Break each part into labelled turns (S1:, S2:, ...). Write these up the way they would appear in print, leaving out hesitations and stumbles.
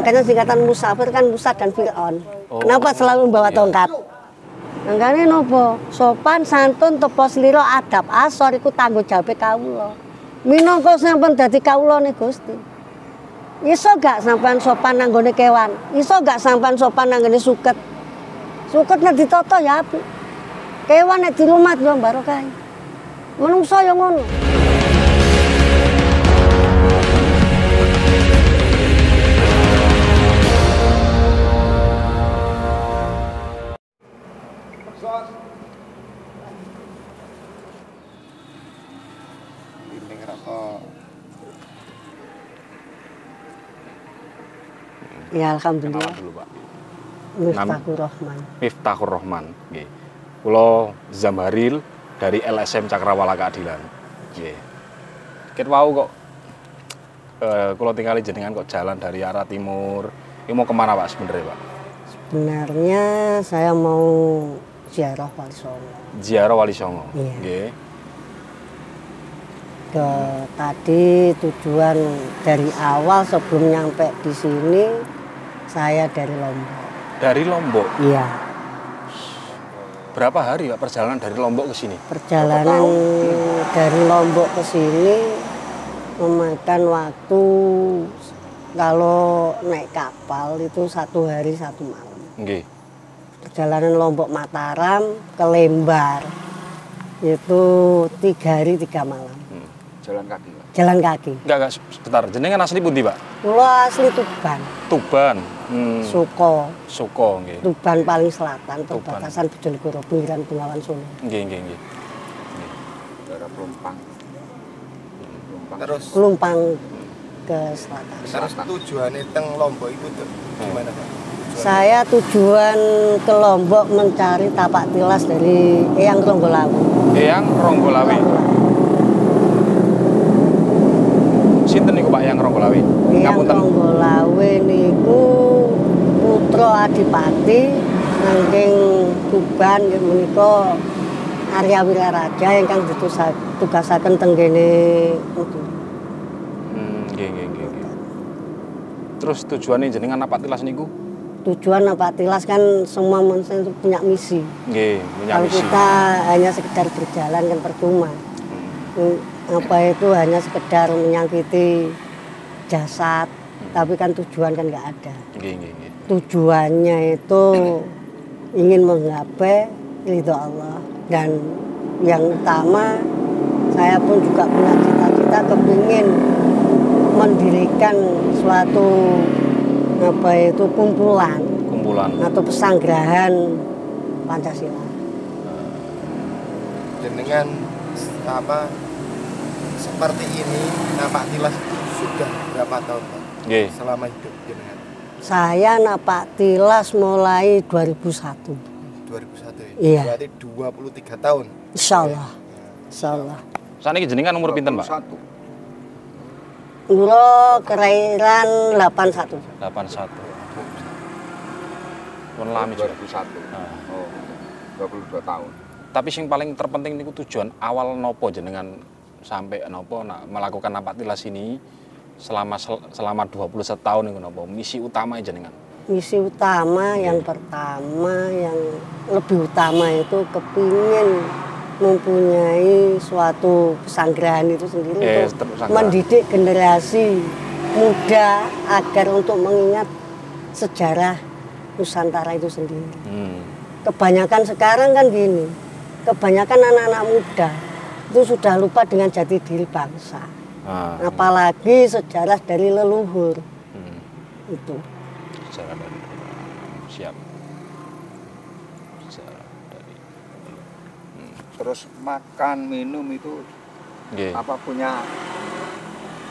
S1: makanya singkatan musafir kan Musa dan Fir'aun. Kenapa selalu membawa tongkat? Enggaknya nopo sopan santun tepo slira adab asor iku tanggung jawab kawula. Minangka sampun dadi kawula nih Gusti. Iso gak sampean sopan nanggone kewan? Iso gak sampean sopan nanggone suket? Suket nek ditata ya apik. Kewan nek dirumat yo barokah. Menungso yo ngono. Ya alhamdulillah.
S2: Dulu, Pak.
S1: Miftahur Rahman.
S2: Miftahur Rahman, nggih. Kula Zamharil dari LSM Cakrawala Keadilan. Nggih. Ket wau kok kula tinggali jenengan kok jalan dari arah timur. Ini mau kemana Pak sebenarnya, Pak?
S1: Sebenarnya saya mau ziarah Wali Songo.
S2: Ziarah Wali Songo.
S1: Iya.
S2: Nggih.
S1: Tadi tujuan dari awal sebelum nyampe di sini saya dari Lombok.
S2: Dari Lombok?
S1: Iya.
S2: Berapa hari Pak perjalanan dari Lombok ke sini?
S1: Perjalanan dari Lombok ke sini memakan waktu kalau naik kapal itu 1 hari 1 malam.
S2: Nggih.
S1: Perjalanan Lombok Mataram ke Lembar itu 3 hari 3 malam.
S3: Jalan kaki, Pak?
S1: Jalan kaki.
S2: Enggak, sebentar. Jenengan asli pundi, Pak?
S1: Kula asli Tuban.
S2: Tuban.
S1: Suko.
S2: Suko, nggih.
S1: Tuban paling selatan,
S2: Tuban.
S1: perbatasan Bojonegoro, pinggiran Bengawan Solo.
S2: Nggih.
S3: Daerah Pelumpang. Terus
S1: Pelumpang ke selatan.
S3: terus tujuannya teng Lombok itu tuh gimana, Pak?
S1: Saya tujuan ke Lombok mencari tapak tilas dari Eyang Ronggolawe.
S2: Eyang Ronggolawe. Sinten niku Pak Eyang Ronggolawe?
S1: Eyang Ronggolawe niku putra Adipati saking Tuban nggih menika Arya Wiraraja ingkang ditugasaken teng kene.
S2: Nggih. Terus tujuannya jenengan napak tilas niku?
S1: Tujuan napak tilas kan semua manusia itu punya misi.
S2: Nggih, punya
S1: Kalau
S2: misi.
S1: kita hanya sekedar berjalan kan percuma. Apa itu hanya sekedar menyakiti jasad, tapi kan tujuan kan nggak ada.
S2: Nggih.
S1: Tujuannya itu ingin menggapai ridho Allah, dan yang utama saya pun juga punya cita-cita kepingin mendirikan suatu apa itu kumpulan atau pesanggrahan Pancasila.
S3: Dengan apa seperti ini napak tilas itu sudah berapa tahun, Pak?
S2: Nggih.
S3: Selama hidup jenengan?
S1: Saya napak tilas mulai 2001.
S3: 2001 ya?
S1: Iya.
S3: Berarti 23 tahun?
S1: Insyaallah. Insyaallah.
S2: Saniki jenengan umur pinten, Pak?
S3: 21.
S1: Kula kelahiran 81.
S2: 81. Pun lami juga.
S3: 2001. Oh, 22 tahun.
S2: Tapi sing paling terpenting niku tujuan awal nopo jenengan sampai nopo melakukan napak tilas ini selama 21 tahun niku nopo misi utama jenengan?
S1: Misi utama yang pertama yang lebih utama itu kepingin mempunyai suatu pesanggrahan itu sendiri untuk mendidik generasi muda agar untuk mengingat sejarah Nusantara itu sendiri. Kebanyakan sekarang kan gini, kebanyakan anak-anak muda itu sudah lupa dengan jati diri bangsa. Apalagi sejarah dari leluhur. Itu.
S2: Sejarah dari siap. Sejarah dari.
S3: Terus makan minum itu apa punya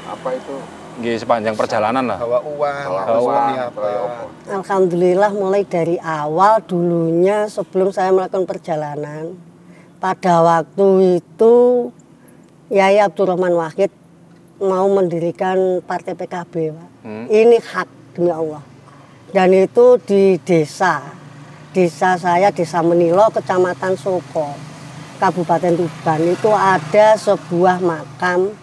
S3: apa itu?
S2: Nggih, sepanjang perjalanan lah.
S3: Bawa uang ya, apa?
S1: Alhamdulillah mulai dari awal dulunya sebelum saya melakukan perjalanan, pada waktu itu Yai Abdurrahman Wahid mau mendirikan partai PKB, Pak. Ini hak demi Allah. Dan itu di desa saya, Desa Menilo, Kecamatan Soko, Kabupaten Tuban, itu ada sebuah makam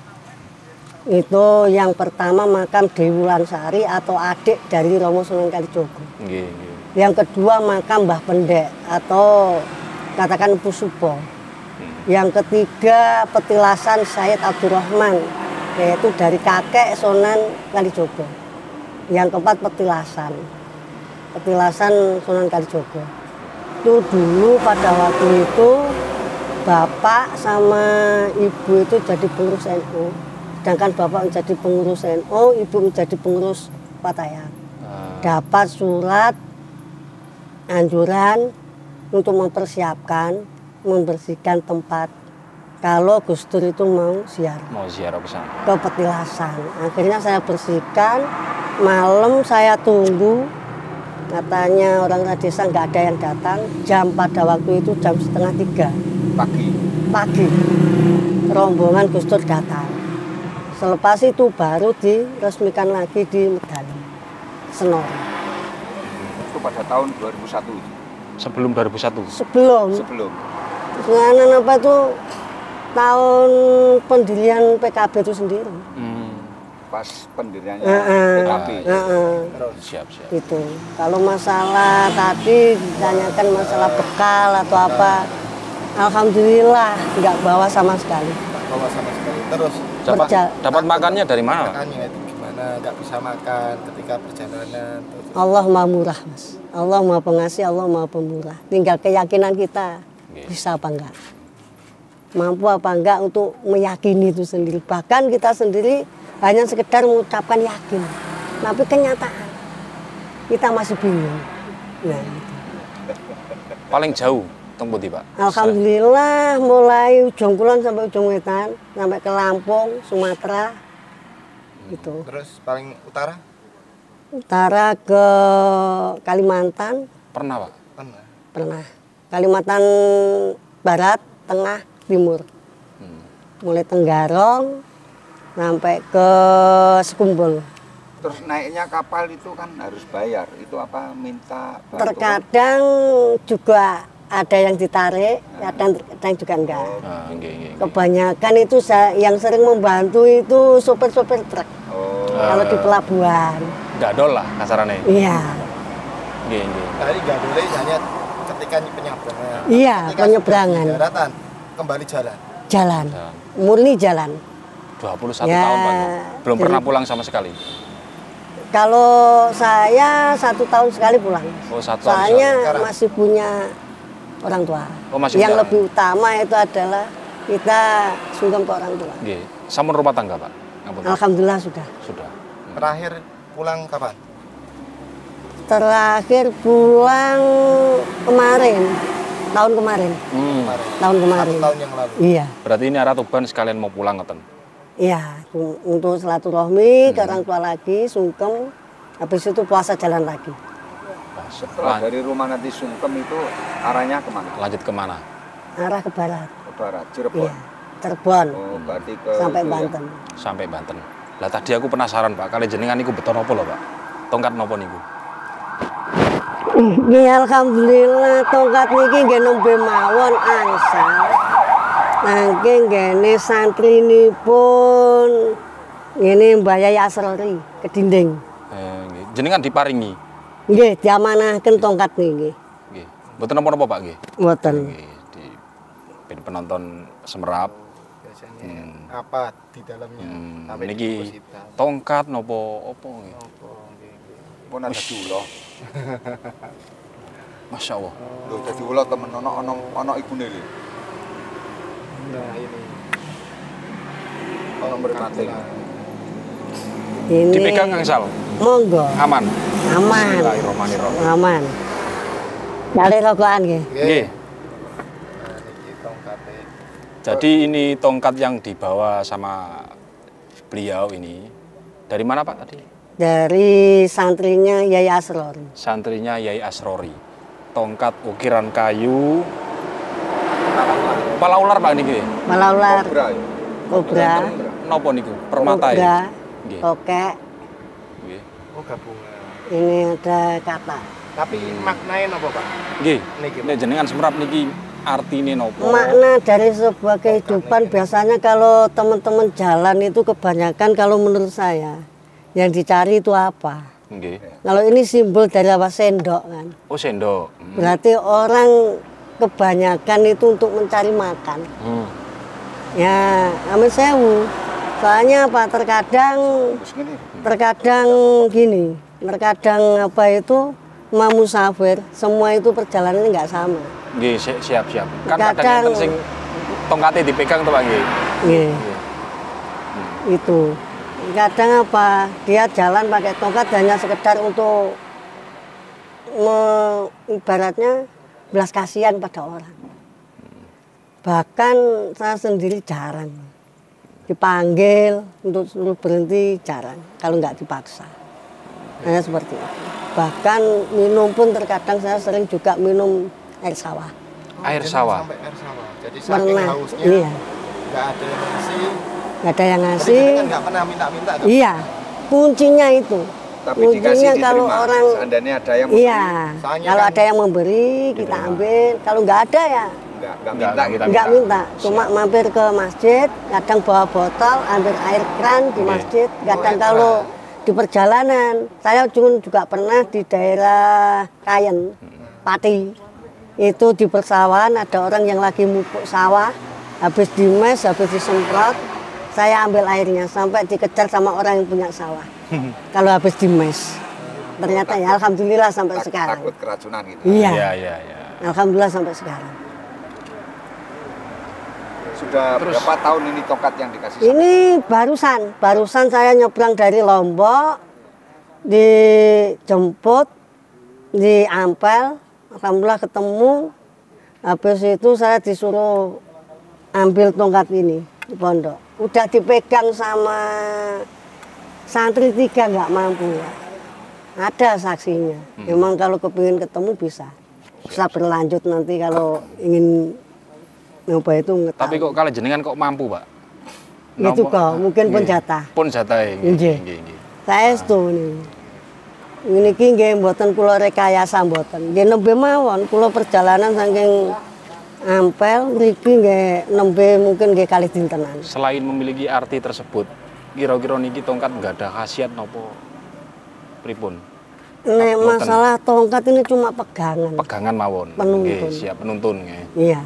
S1: Itu yang pertama makam Dewi Wulansari atau adik dari Romo Sunan Kalijogo.
S2: Nggih, nggih.
S1: Yang kedua makam Mbah Pendek atau katakan Empu Subo. Yang ketiga petilasan Syed Abdurrahman, yaitu dari kakek Sunan Kalijogo. Yang keempat petilasan Sunan Kalijogo. Itu dulu pada waktu itu bapak sama ibu itu jadi pengurus NU. Sedangkan bapak menjadi pengurus NU, ibu menjadi pengurus Patayan. Dapat surat anjuran untuk mempersiapkan, membersihkan tempat kalau Gus Dur itu mau ziarah.
S2: Mau ziarah ke sana.
S1: Ke petilasan. Akhirnya saya bersihkan, malam saya tunggu. Katanya orang desa nggak ada yang datang. Jam pada waktu itu jam 2:30 pagi. Rombongan Gus Dur datang. Selepas itu baru diresmikan lagi di Medali, Senor.
S4: Itu pada tahun 2001 itu.
S2: Sebelum 2001.
S1: Sebelum. Dengan apa itu tahun pendirian PKB itu sendiri.
S4: Pas pendiriannya PKB.
S2: Siap.
S1: Itu. Kalau masalah tadi ditanyakan masalah bekal atau apa, alhamdulillah nggak bawa sama sekali.
S3: Bawa sama sekali. Terus
S2: dapat makannya dari mana?
S3: makannya itu gimana? Nggak bisa makan ketika perjalanan. Terus.
S1: Allah Maha Murah, Mas. Allah Maha Pengasih, Allah Maha Pemurah. Tinggal keyakinan kita bisa apa enggak. Mampu apa enggak untuk meyakini itu sendiri. Bahkan kita sendiri hanya sekedar mengucapkan yakin. Tapi kenyataan kita masih bingung. Nah, gitu.
S2: Paling jauh tempuh di Pak.
S1: Alhamdulillah mulai ujung kulon sampai ujung wetan, sampai ke Lampung, Sumatera. Gitu.
S3: Terus paling utara?
S1: Utara ke Kalimantan.
S2: Pernah Pak?
S1: Pernah. Kalimantan Barat, Tengah, Timur. Mulai Tenggarong sampai ke Sekumbul.
S4: Terus naiknya kapal itu kan harus bayar. Itu apa minta bantuan?
S1: Terkadang juga ada yang ditarik, kadang juga enggak. Kebanyakan itu yang sering membantu itu sopir-sopir truk. Kalau di pelabuhan.
S2: Gadol lah kasarannya.
S1: Iya.
S3: Tadi gadolnya hanya ketika penyeberangan.
S1: Iya,
S3: ketika
S1: penyeberangan.
S3: Di daratan kembali jalan.
S1: Jalan. Murni jalan.
S2: 21 tahun Pak. Belum pernah pulang sama sekali.
S1: Kalau saya 1 tahun sekali pulang.
S2: Oh, 1 tahun
S1: Soalnya
S2: sekali.
S1: masih punya orang tua.
S2: Oh, masih
S1: yang
S2: punya.
S1: lebih utama itu adalah kita sungkem ke orang tua.
S2: Nggih. Sampun rumah tangga Pak.
S1: Alhamdulillah sudah.
S3: Terakhir pulang kapan?
S1: Terakhir pulang kemarin, tahun kemarin. Tahun kemarin.
S3: 1 tahun yang lalu.
S1: Iya.
S2: Berarti ini arah Tuban sekalian mau pulang ngoten.
S1: Iya, untuk silaturahmi ke orang tua lagi, sungkem. Habis itu puasa jalan lagi.
S4: Setelah dari rumah nanti Sungkem itu arahnya kemana?
S2: Lanjut kemana?
S1: Arah ke barat.
S4: Ke barat, Cirebon.
S1: Iya, Cirebon.
S4: Oh, berarti ke
S1: Sampai
S4: itu ya?
S1: Banten.
S2: Sampai Banten. Lah tadi aku penasaran Pak, kali jenengan niku beton apa lho Pak? Tongkat napa niku?
S1: Ya alhamdulillah tongkat niki nggih nembe mawon angsal. Nangke nggene santrinipun ngene Mbah Yai Asrori Kedinding.
S2: Nggih. Jenengan diparingi.
S1: Nggih, diamanahken tongkat niki.
S2: Nggih. Mboten napa-napa Pak nggih.
S1: Mboten.
S2: Nggih, di penonton Semerap.
S3: Biasanya apa di dalamnya? Sampai
S2: Niki
S3: diposita.
S2: tongkat napa apa nggih.
S4: Pun ada ulo.
S2: Masya Allah.
S4: Lho dadi ulo temen ono ibune lho.
S3: Nah, ini.
S4: Ono mripate.
S1: Ini
S2: Dipegang angsal.
S1: monggo.
S2: Aman.
S1: Aman.
S2: Bismillahirrahmanirrahim.
S1: Aman. Dari rokokan nggih.
S2: Nggih.
S3: Nah, ini tongkatnya.
S2: Jadi ini tongkat yang dibawa sama beliau ini dari mana Pak tadi?
S1: Dari santrinya Yai Asrori.
S2: Santrinya Yai Asrori. Tongkat ukiran kayu. Kepala ular Pak niki.
S1: Kepala ular,
S4: Kobra ya.
S1: kobra,
S2: Napa niku? Permata
S1: kobra,
S2: ya. Nggih.
S1: tokek.
S2: Nggih.
S3: Oh, gabungan.
S1: Ini ada kata.
S3: Tapi maknanya apa, Pak?
S2: Nggih.
S3: Niki, Pak.
S2: Nek jenengan Semerap niki artine nopo?
S1: Makna dari sebuah kehidupan biasanya kalau teman-teman jalan itu kebanyakan kalau menurut saya yang dicari itu apa?
S2: Nggih.
S1: Kalau ini simbol dari apa? Sendok kan.
S2: Oh, sendok.
S1: Berarti orang kebanyakan itu untuk mencari makan. Ya, amin sewu. Soalnya apa? Terkadang gini, terkadang apa itu mau musafir, semua itu perjalanannya nggak sama.
S2: Nggih, siap. Kan kadang enten sing tongkate dipegang to, Pak nggih.
S1: Nggih. Itu. Kadang apa? Dia jalan pakai tongkat hanya sekedar untuk ibaratnya belas kasihan pada orang. Bahkan saya sendiri jarang dipanggil untuk suruh berhenti, jarang. Kalau nggak dipaksa. Hanya seperti itu. Bahkan minum pun terkadang saya sering juga minum air sawah.
S2: Air sawah.
S3: Sampai air sawah. Jadi saking hausnya
S1: iya.
S3: nggak ada yang ngasih.
S1: Nggak ada yang ngasih.
S3: Jadi kan nggak pernah minta-minta.
S1: Iya, kuncinya itu.
S4: Tapi
S1: kuncinya
S4: dikasih
S1: kalau
S4: diterima.
S1: orang
S4: Seandainya ada yang
S1: iya,
S3: Soalnya
S1: kalau
S3: kan
S1: ada yang memberi kita ambil. Kalau nggak ada ya
S4: nggak minta gitu.
S1: nggak minta. Cuma mampir ke masjid, kadang bawa botol, ambil air keran di masjid. Kadang kalau di perjalanan, saya juga pernah di daerah Kayen, Pati. Itu di persawahan ada orang yang lagi mupuk sawah, habis dimes, habis disemprot, saya ambil airnya sampai dikejar sama orang yang punya sawah. Kalau habis dimes, ternyata ya alhamdulillah sampai sekarang.
S4: Takut keracunan gitu.
S1: Iya.
S2: Iya.
S1: Alhamdulillah sampai sekarang.
S4: Sudah berapa tahun ini tongkat yang dikasih?
S1: Ini barusan saya nyebrang dari Lombok, dijemput di Ampel, alhamdulillah ketemu. Habis itu saya disuruh ambil tongkat ini di pondok. Udah dipegang sama santri 3 nggak mampu. Ada saksinya. Memang kalau kepingin ketemu bisa berlanjut nanti kalau ingin nyoba itu ngetahui.
S2: Tapi kok kalau jenengan kok mampu, Pak?
S1: Itu kok mungkin pun jatah.
S2: Pun jatah
S1: Nggih. Saya itu nih. Ini nggih mboten kula rekayasa mboten. Nggih nembe mawon kula perjalanan saking Ampel mriki nggih nembe mungkin nggih kalih dintenan.
S2: Selain memiliki arti tersebut, kira-kira niki tongkat nggak ada khasiat nopo pripun?
S1: Nek masalah tongkat ini cuma pegangan.
S2: Pegangan mawon.
S1: Penuntun.
S2: Nggih, siap penuntun nggih.
S1: Iya.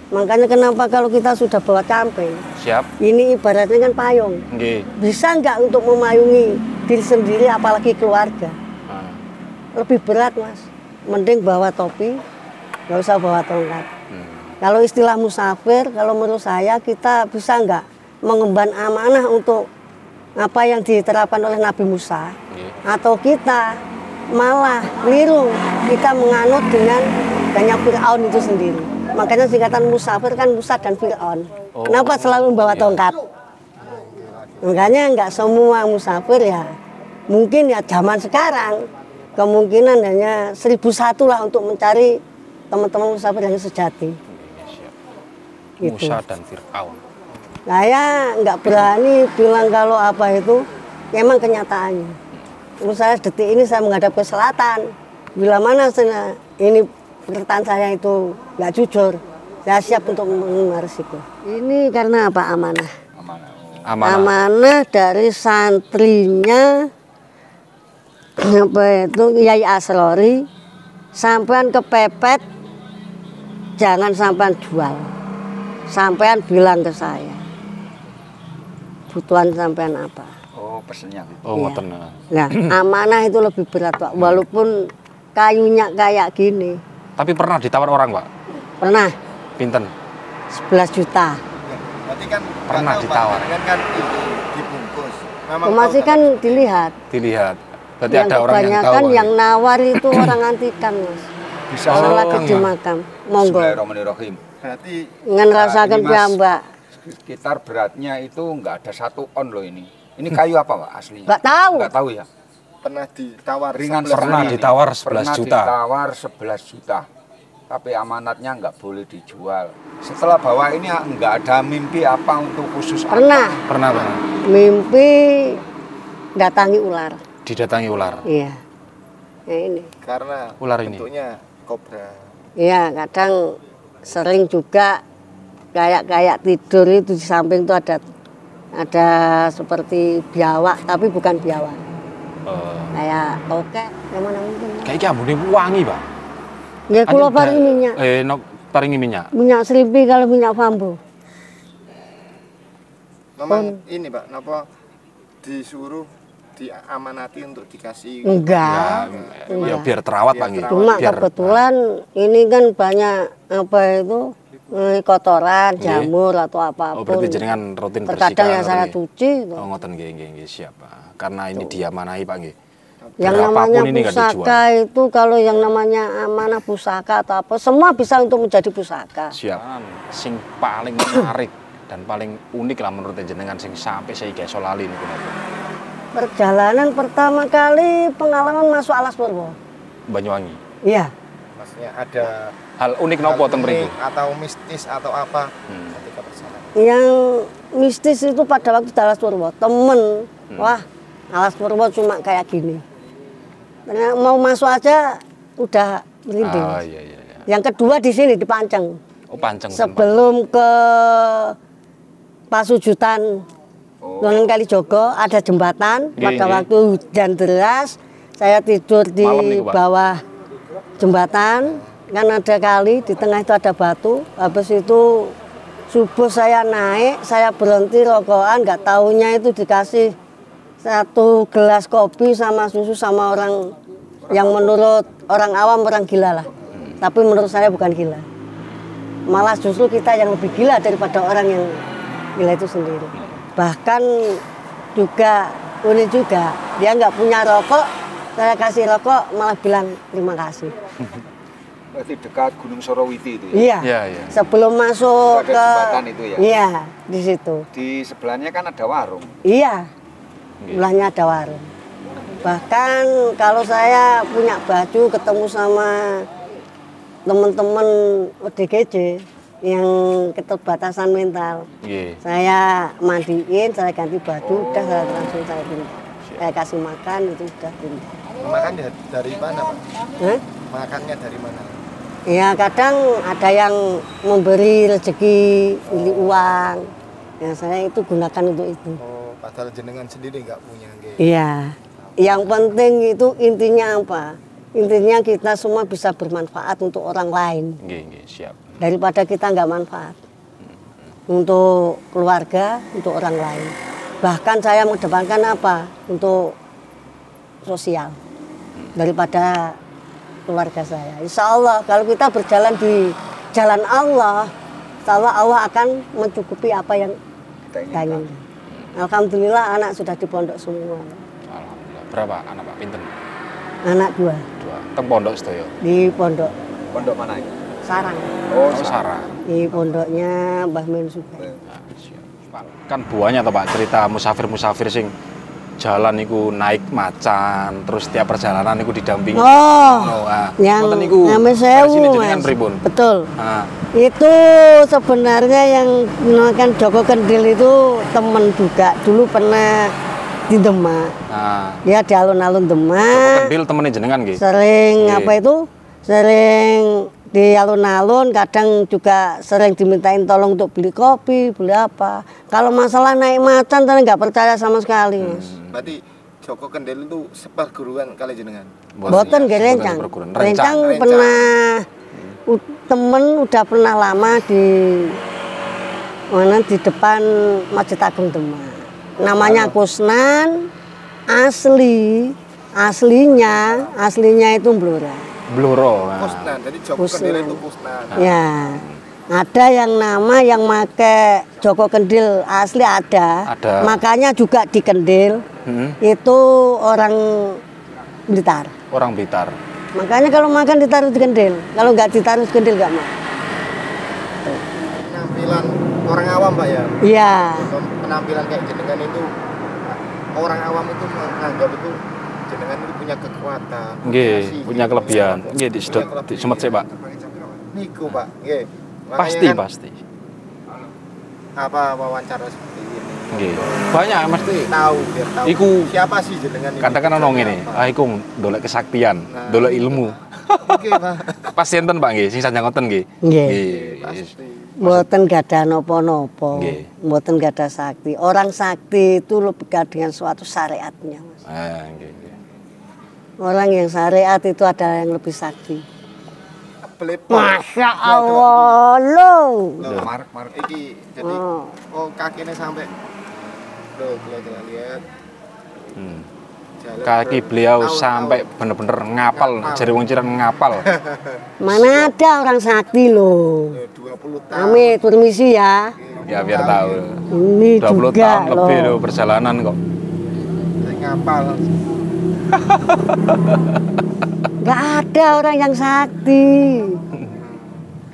S1: Makanya kenapa kalau kita sudah bawa camping,
S2: Siap.
S1: ini ibaratnya kan payung.
S2: Nggih.
S1: Bisa nggak untuk memayungi diri sendiri apalagi keluarga?
S2: Nah,
S1: Lebih berat mas. Mending bawa topi, nggak usah bawa tongkat. Kalau istilah musafir, kalau menurut saya kita bisa nggak mengemban amanah untuk apa yang diterapkan oleh Nabi Musa, atau kita malah keliru kita menganut dengan banyak Fir'aun itu sendiri. Makanya singkatan musafir kan Musa dan Fir'aun. Kenapa selalu membawa tongkat? Makanya nggak semua musafir ya. Mungkin ya zaman sekarang kemungkinan hanya 1001 lah untuk mencari teman-teman musafir yang sejati. Gitu.
S2: Musa dan Fir'aun.
S1: Saya nggak berani bilang kalau apa itu, memang kenyataannya. Saya detik ini saya menghadap ke selatan. Bila mana ini perkataan saya itu nggak jujur, saya siap untuk menerima risiko. Ini karena apa? Amanah. Amanah dari santrinya apa itu Yai Asrori, sampean kepepet, jangan sampean jual. Sampean bilang ke saya, butuhan sampean apa?
S4: Oh, pesennya gitu.
S2: Oh, ngoten.
S1: Nah, amanah itu lebih berat, Pak. Walaupun kayunya kayak gini.
S2: Tapi pernah ditawar orang, Pak?
S1: Pernah.
S2: Pinten?
S1: 11 juta.
S3: Berarti kan
S2: Pernah
S3: tahu, Pak,
S2: ditawar.
S3: kan dibungkus.
S1: Masih kan dilihat.
S2: Dilihat. Berarti
S1: Yang
S2: ada orang yang tahu.
S1: kebanyakan yang nawar itu orang antikan, Mas.
S4: Bisa
S1: Kalau lagi di makam. Monggo.
S4: Bismillahirrahmanirrahim.
S3: Berarti
S1: Ngen rasakan
S4: ini, Mas.
S1: piyambak.
S4: Sekitar beratnya itu nggak ada 1 on loh ini. Ini kayu apa, Pak, aslinya?
S1: Nggak tahu.
S4: Nggak tahu ya.
S3: pernah ditawar
S4: Ringan
S3: 11
S2: Pernah
S3: juta.
S2: ditawar 11
S4: Pernah
S2: juta.
S4: ditawar 11 juta. Tapi amanatnya nggak boleh dijual. Setelah bawa ini nggak ada mimpi apa untuk khusus apa?
S1: Pernah
S2: Pernah.
S1: mimpi datangi ular.
S2: Didatangi ular.
S1: Iya. Ya ini.
S3: Karena
S2: Ular ini.
S3: bentuknya kobra.
S1: Iya, kadang sering juga kayak tidur itu di samping itu ada seperti biawak tapi bukan biawak. Kayak tokek, yang mana mungkin.
S2: Kayak ambune wangi, Pak.
S1: Nggih kula paringi minyak.
S2: Paringi minyak.
S1: Minyak seripi kalau minyak bambu.
S3: Memang ini Pak, napa disuruh diamanati untuk dikasih?
S1: Enggak.
S2: Ya biar terawat Pak nggih.
S1: Cuma kebetulan ini kan banyak apa itu kotoran, jamur atau apapun.
S2: Oh, berarti jenengan rutin bersihkan.
S1: Terkadang yang saya cuci.
S2: Oh, ngoten nggih siap, Pak. Karena ini diamanahi, Pak nggih.
S1: Yang namanya pusaka itu kalau yang namanya amanah pusaka atau apa, semua bisa untuk menjadi pusaka.
S2: Siap. Sing paling menarik dan paling unik lah menurut jenengan sing sampai saya kayak solali niku napa?
S1: Perjalanan pertama kali pengalaman masuk Alas Purwo.
S2: Banyuwangi.
S1: Iya.
S3: Maksudnya ada
S2: hal unik nopo teng mriku?
S3: Atau mistis atau apa ketika perjalanan?
S1: Yang mistis itu pada waktu di Alas Purwo, temen, wah Alas Purwo cuma kayak gini. Mau masuk aja udah merinding.
S2: Oh, iya.
S1: Yang kedua di sini di Panceng.
S2: Oh, Panceng.
S1: Sebelum ke Pasujutan Lonen Kalijogo ada jembatan. Pada waktu hujan deras saya tidur di bawah jembatan. Kan ada kali di tengah itu ada batu. Habis itu subuh saya naik, saya berhenti rokokan, nggak taunya itu dikasih 1 gelas kopi sama susu sama orang yang menurut orang awam orang gila lah. Tapi menurut saya bukan gila. Malah justru kita yang lebih gila daripada orang yang gila itu sendiri. Bahkan juga unik juga, dia nggak punya rokok, saya kasih rokok malah bilang terima kasih.
S4: Berarti dekat Gunung Sorowiti itu ya?
S1: Iya. Sebelum masuk
S4: ada
S1: ke
S4: jembatan itu ya?
S1: Iya, di situ.
S4: Di sebelahnya kan ada warung.
S1: Iya. Sebelahnya ada warung. Bahkan kalau saya punya baju ketemu sama teman-teman ODGJ yang keterbatasan mental, saya mandiin, saya ganti baju, udah langsung saya pindah. Saya kasih makan itu udah pindah.
S3: Makan dari mana Pak? Makannya dari mana?
S1: Ya kadang ada yang memberi rezeki, beli uang. Ya saya itu gunakan untuk itu.
S3: Oh, padahal jenengan sendiri nggak punya.
S1: Iya. Yang penting itu intinya apa? Intinya kita semua bisa bermanfaat untuk orang lain.
S2: Siap.
S1: Daripada kita nggak manfaat. Untuk keluarga, untuk orang lain. Bahkan saya mengedepankan apa? Untuk sosial. Daripada keluarga saya. Insya Allah kalau kita berjalan di jalan Allah, insya Allah Allah akan mencukupi apa yang kita inginkan. Alhamdulillah anak sudah di pondok semua.
S2: Alhamdulillah. Berapa anak Pak? Pinten?
S1: Anak 2.
S2: Teng pondok sedaya.
S1: Di pondok.
S4: Pondok mana itu?
S1: Sarang.
S4: Oh,
S2: Sarang.
S1: Di pondoknya Mbah Men juga.
S2: Kan buahnya toh Pak cerita musafir-musafir sing jalan niku naik macan, terus setiap perjalanan niku didampingi.
S1: Yang namanya Sewu, Mas. Betul. Itu sebenarnya yang menggunakan Joko Kendil itu temen juga. Dulu pernah di Demak. Dia di alun-alun Demak.
S2: Joko Kendil temennya jenengan nggih.
S1: Sering apa itu? Sering di alun-alun, kadang juga sering dimintain tolong untuk beli kopi, beli apa. Kalau masalah naik macan, saya nggak percaya sama sekali, Mas.
S3: Berarti Joko Kendil itu seperguruan kali jenengan?
S1: Boten nggih rencang. Rencang pernah temen udah pernah lama di mana di depan Masjid Agung Demak. Namanya Kusnan, aslinya itu Blora.
S3: Kusnan, jadi Joko Kendil itu Kusnan.
S1: Ya, ada yang nama yang make Joko Kendil asli ada. Makanya juga di Kendil itu orang Blitar.
S2: Orang Blitar.
S1: Makanya kalau makan ditaruh di Kendil, kalau nggak ditaruh di Kendil nggak mau.
S3: Penampilan orang awam Pak ya?
S1: Iya.
S3: Penampilan kayak jenengan itu orang awam itu menganggap itu jenengan itu punya kekuatan.
S2: Nggih, punya kelebihan. Nggih, di semet sih, Pak.
S3: Niku, Pak. Nggih.
S2: Pasti.
S3: Apa wawancara seperti ini?
S2: Nggih. Banyak mesti
S3: tahu.
S2: Iku
S3: siapa sih jenengan ini?
S2: Kadang-kadang ono ngene. Iku ndolek kesaktian, ndolek ilmu.
S3: Oke, Pak.
S2: Pasti enten Pak nggih, sing sanjang ngoten nggih.
S1: Nggih.
S3: Pasti.
S1: Mboten gadah napa-napa.
S2: Nggih.
S1: Mboten gadah sakti. Orang sakti itu lebih dengan suatu syariatnya, Mas.
S2: Nggih, nggih.
S1: Orang yang syariat itu adalah yang lebih sakti.
S3: Belepok.
S1: Masya Allah, lo.
S3: Loh, Mark iki jadi kakinya sampai loh, kalau lihat. Jalan
S2: Kaki beliau
S3: bertahun-tahun.
S2: sampai bener-bener ngapal, jari wong Cirebon ngapal.
S1: Mana ada orang sakti loh.
S3: Loh, 20 tahun.
S1: Amit, permisi ya.
S2: Ya biar tahu.
S1: Ini
S2: 20
S1: juga
S2: tahun lebih
S1: loh.
S2: loh perjalanan kok.
S3: Saya ngapal.
S1: Gak ada orang yang sakti.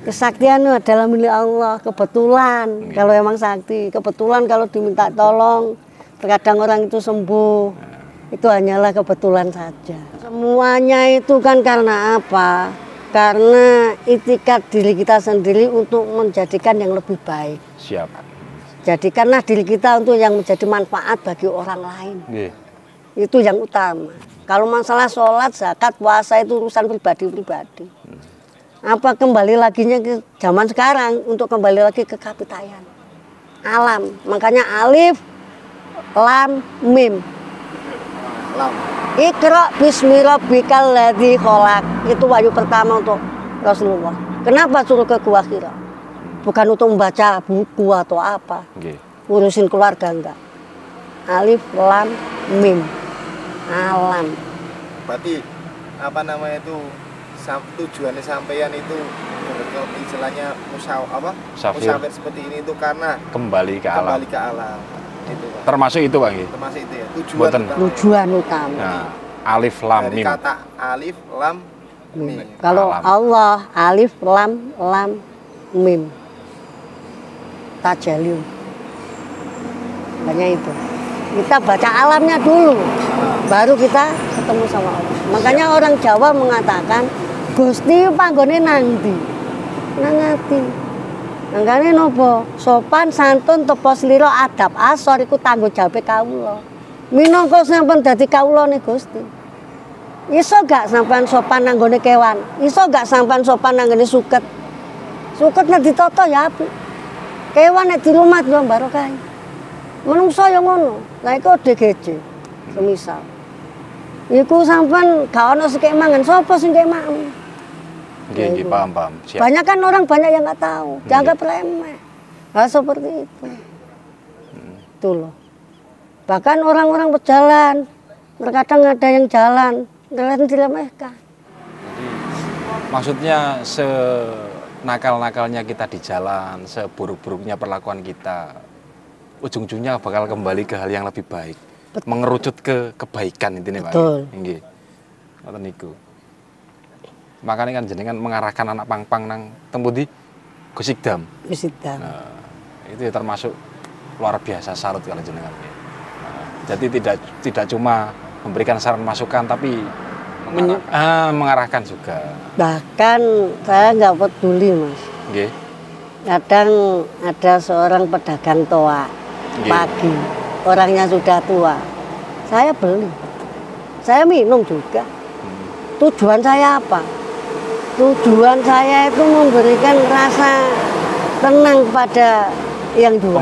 S1: Kesaktian itu adalah milik Allah, kebetulan. Kalau emang sakti, kebetulan kalau diminta tolong, terkadang orang itu sembuh. Itu hanyalah kebetulan saja. Semuanya itu kan karena apa? Karena itikat diri kita sendiri untuk menjadikan yang lebih baik.
S2: Siap.
S1: Jadikanlah diri kita untuk yang menjadi manfaat bagi orang lain.
S2: Nggih.
S1: Itu yang utama. Kalau masalah sholat, zakat, puasa itu urusan pribadi-pribadi. Apa kembali laginya ke zaman sekarang untuk kembali lagi ke kapitayan. Alam. Makanya alif, lam, mim.
S3: Lam.
S1: Iqra bismi rabbikal ladzi khalaq. Itu wahyu pertama untuk Rasulullah. Kenapa suruh ke Gua Hira? Bukan untuk membaca buku atau apa.
S2: Nggih.
S1: Ngurusin keluarga enggak. Alif, lam, mim. Alam.
S3: Berarti apa namanya itu tujuannya sampeyan itu istilahnya
S2: Musafir.
S3: musafir seperti ini itu karena
S2: Kembali ke alam.
S3: kembali ke alam. Itu, Pak.
S2: Termasuk itu Pak nggih.
S3: Termasuk itu ya. Tujuan
S2: Boten.
S3: utama.
S1: Tujuan utama.
S2: Nah, alif lam
S3: Dari
S2: mim.
S3: kata alif lam mim.
S1: Kalau
S2: Alam.
S1: Allah alif lam mim. Tajalium. Makanya itu. Kita baca alamnya dulu. Baru kita ketemu sama Allah. Makanya orang Jawa mengatakan Gusti panggone nanti. Nang ati. Nangane nopo? Sopan santun tepa slira adab asor iku tanggung jawabe kawula. Minangka sampun dadi kawulane Gusti. Iso gak sampean sopan nanggone kewan? Iso gak sampean sopan nanggone suket? Suket nek ditata ya apik. Kewan nek dirumat yo barokah. Menungso ya ngono. Lah iku DGJ. Semisal. Iku sampean gak ono sing mangan, sapa sing kek mangan?
S2: Nggih, nggih, paham. Siap.
S1: Banyak kan orang banyak yang nggak tahu, dianggap remeh. Nah, seperti itu. Itu loh. Bahkan orang-orang berjalan, terkadang ada yang jalan, terkadang diremehkan.
S2: Maksudnya senakal-nakalnya kita di jalan, seburuk-buruknya perlakuan kita, ujung-ujungnya bakal kembali ke hal yang lebih baik. Mengerucut ke kebaikan intinya Pak.
S1: Betul.
S2: Nggih. Ngoten niku. Makanya kan jenengan mengarahkan anak pang-pang nang tempundi Gusikdam.
S1: Wisidam.
S2: Nah, itu ya termasuk luar biasa salut kalau jenengan. Nah, jadi tidak cuma memberikan saran masukan tapi mengarahkan juga.
S1: Bahkan saya nggak peduli mas.
S2: Nggih.
S1: Kadang ada seorang pedagang toa
S2: Nggih.
S1: pagi, orangnya sudah tua. Saya beli, saya minum juga. Tujuan saya apa? Tujuan saya itu memberikan rasa tenang pada yang jual.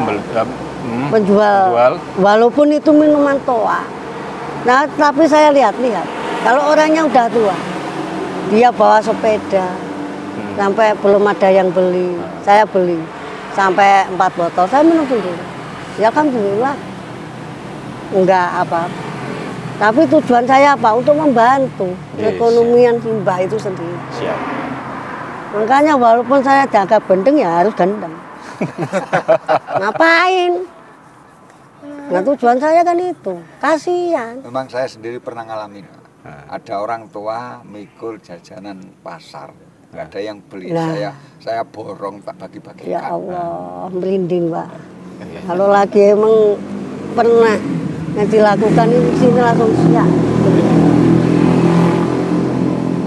S1: Penjual. Walaupun itu minuman toa. Nah, tapi saya lihat-lihat, kalau orangnya udah tua, dia bawa sepeda, sampai belum ada yang beli, saya beli sampai 4 botol, saya minum sendiri. Ya alhamdulillah, enggak apa-apa. Tapi tujuan saya apa? Untuk membantu perekonomian Simbah itu sendiri.
S2: Siap.
S1: Makanya walaupun saya jaga bendeng ya harus gendeng. Ngapain? Nah tujuan saya kan itu, kasihan.
S4: Memang saya sendiri pernah ngalamin. Ada orang tua mikul jajanan pasar, nggak ada yang beli.
S1: Nah.
S4: Saya borong tak bagi-bagikan.
S1: Ya Allah, merinding Pak. Kalau lagi emang pernah yang dilakukan ini sini langsung siap.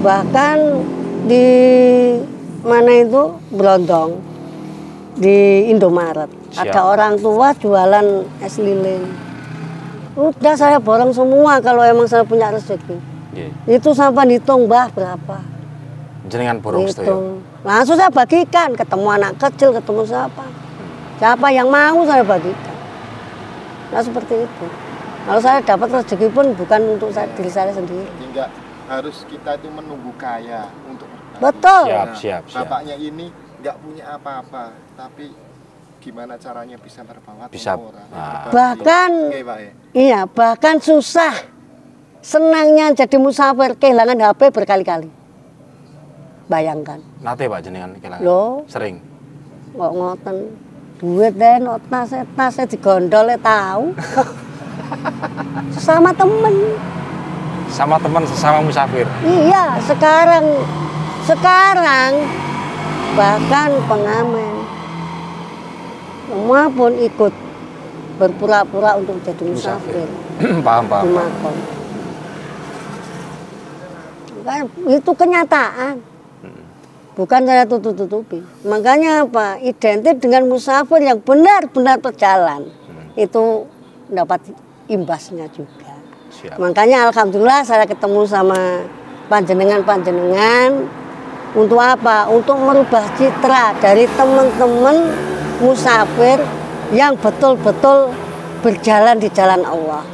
S1: Bahkan di mana itu Brondong di Indomaret
S2: Siap.
S1: ada orang tua jualan es lilin. Udah saya borong semua kalau emang saya punya rezeki.
S2: Nggih.
S1: Itu sampai hitung bah berapa.
S2: Jenengan borong
S1: Gitu.
S2: sedaya.
S1: Langsung saya bagikan, ketemu anak kecil, ketemu siapa. Siapa yang mau saya bagikan. Nah seperti itu. Kalau saya dapat rezeki pun bukan untuk diri saya sendiri.
S3: Hingga harus kita itu menunggu kaya untuk berbagi.
S1: Betul.
S2: Siap.
S3: Bapaknya ini nggak punya apa-apa, tapi gimana caranya bisa berbawa
S2: Bisa.
S3: orang.
S2: Nah.
S1: Bahkan,
S3: Oke, Pak ya.
S1: iya, bahkan susah. Senangnya jadi musafir, kehilangan HP berkali-kali. Bayangkan.
S2: Nate Pak jenengan kelangan.
S1: Loh.
S2: Sering.
S1: Kok ngoten. Duit deh, no, tasnya digondol tahu. Sama temen.
S2: Sama teman sesama musafir.
S1: Iya, sekarang bahkan pengamen semua pun ikut berpura-pura untuk jadi musafir.
S2: Paham.
S1: Di makom. Kan itu kenyataan. Bukan saya tutup-tutupi. Makanya apa? Identik dengan musafir yang benar-benar berjalan. Itu dapat imbasnya juga.
S2: Siap.
S1: Makanya alhamdulillah saya ketemu sama panjenengan untuk apa? Untuk merubah citra dari teman-teman musafir yang betul-betul berjalan di jalan Allah.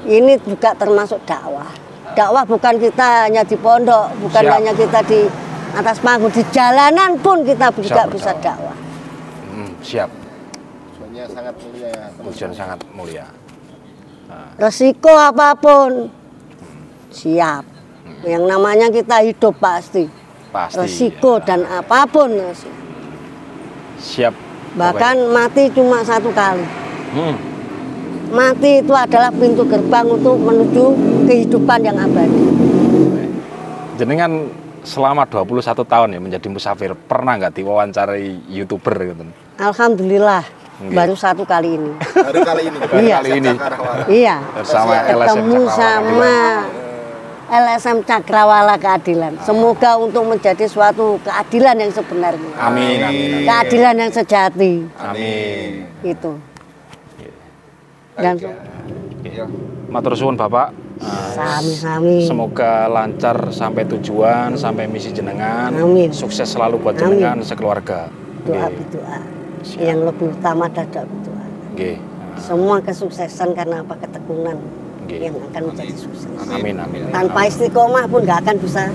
S1: Ini juga termasuk dakwah. Dakwah bukan kita hanya di pondok, bukan
S2: Siap.
S1: hanya kita di atas panggung, di jalanan pun kita juga bisa dakwah.
S2: Siap.
S3: Tujuannya sangat mulia ya.
S2: Tujuan sangat mulia.
S1: Resiko apapun siap. Yang namanya kita hidup pasti.
S2: Pasti.
S1: Resiko dan apapun.
S2: Siap.
S1: Bahkan mati cuma satu kali.
S2: Hmm.
S1: Mati itu adalah pintu gerbang untuk menuju kehidupan yang abadi.
S2: Jenengan selama 21 tahun ya menjadi musafir, pernah nggak diwawancarai YouTuber gitu?
S1: Alhamdulillah,
S2: Nggih.
S1: baru satu kali ini.
S3: Baru kali ini.
S1: Iya.
S2: Kali ini.
S1: Iya,
S2: Bersama LSM
S1: ketemu
S2: Cakrawala
S1: sama LSM Cakrawala Keadilan. Semoga untuk menjadi suatu keadilan yang sebenarnya.
S2: Amin.
S1: Keadilan yang sejati.
S2: Amin.
S1: Itu. Dan
S4: Ya.
S2: Matur suwun Bapak.
S1: sami-sami.
S2: Semoga lancar sampai tujuan, sampai misi jenengan.
S1: Amin.
S2: Sukses selalu buat
S1: Amin.
S2: jenengan sekeluarga.
S1: Doa
S2: Nggih.
S1: berdoa.
S2: Siap.
S1: Yang lebih utama adalah doa berdoa.
S2: Nggih.
S1: Semua kesuksesan karena apa? Ketekunan
S2: Nggih.
S1: yang akan menjadi sukses.
S2: Amin.
S1: Tanpa istiqomah pun nggak akan bisa.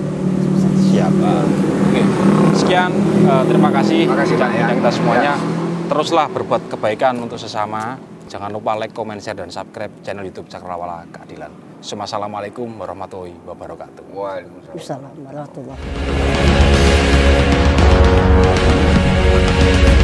S2: Siap. Oke. Sekian, terima kasih.
S4: Terima kasih, Pak, ya.
S2: Kita semuanya. Teruslah berbuat kebaikan untuk sesama. Jangan lupa like, comment, share, dan subscribe channel YouTube Cakrawala Keadilan. Assalamualaikum warahmatullahi wabarakatuh.
S4: Waalaikumsalam.
S1: Assalamualaikum warahmatullahi wabarakatuh.